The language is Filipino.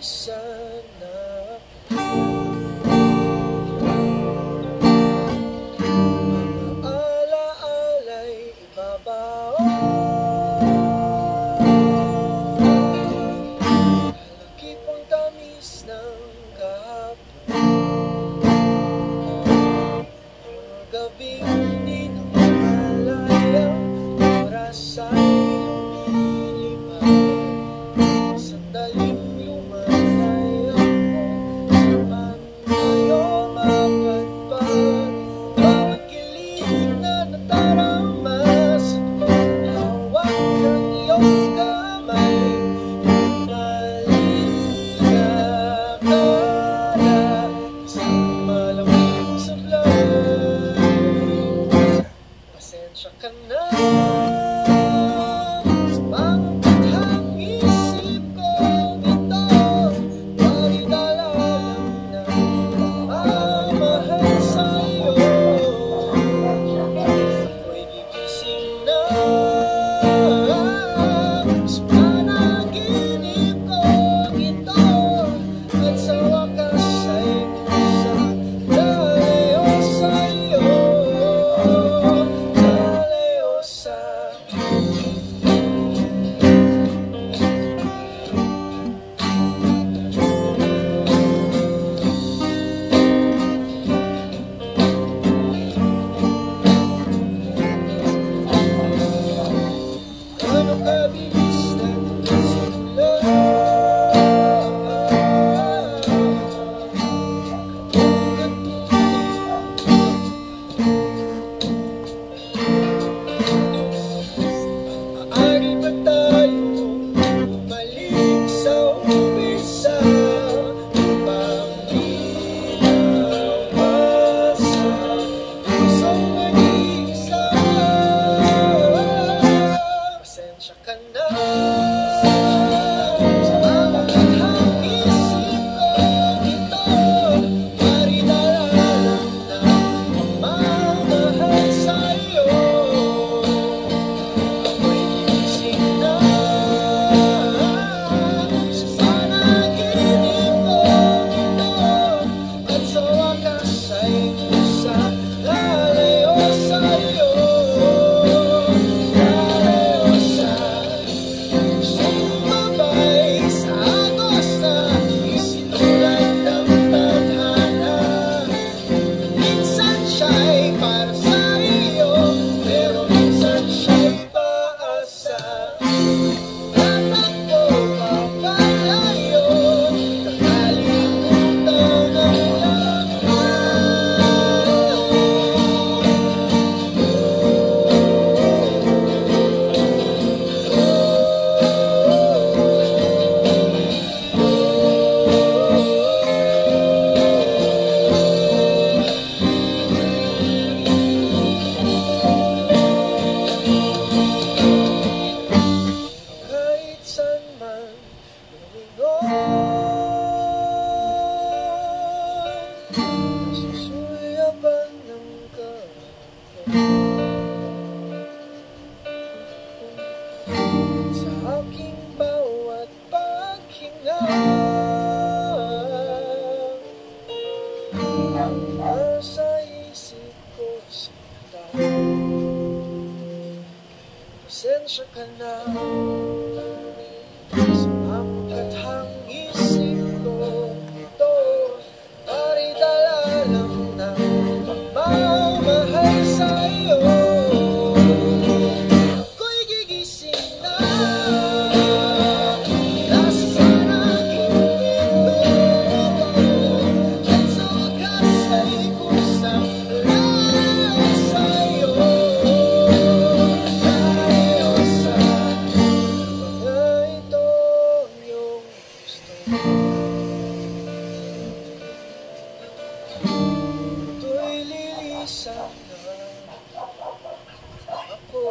sana mga alaala'y ibabaon. Halagip ang tamis ng kahapon, mga gabing hindi na malayang oras ay lumilipad. Sandaling lumalay ako sa ayaw mapadpad. Bawat kilig na nadarama sa hawak ng iyong kamay. Maligap ka na isang malamig sablay. Pasensya ka na sa pangkathang isip ko ito. Maridala lang na mamahal sa'yo. Ako'y gigising na sa panaginip ko ito. At sa wakas ay lalayo sa'yo. Lalayo sa'yo. Ano kabilis na simula? Maaari ba tayong bumalik sa umpisa? Upang di nawasa isang nag-iisa. Pasensya ka na sa pangkathang isip ko ito. Maridala lang na mamamahal sa'yo. Ako'y gigising na sa panaginip ko ito. At sa wakas ay kusa lalayo sa'yo. Lalayo sa'yo. Sumabay sa agos na isinulat ng tadhana. Minsan siya'y para sa iyo, pero minsan siya'y paasa. Tatakbo papalayo, kakalimutan ang kahit saan man lumingon, nasusuyapan ng kahapon. At sa aking bawat paghinga, nasa isip ko sinta. Pasensya ka na sa pangkathang isip ko ito. Maridala lang na mamamahal sa'yo. Ako'y gigising na nasa panaginip ko. At sa wakas ay kusang lalayo sa'yo. Lalayo sa'yo. Mga ito yung gusto mo. Ito'y lilisan na ako.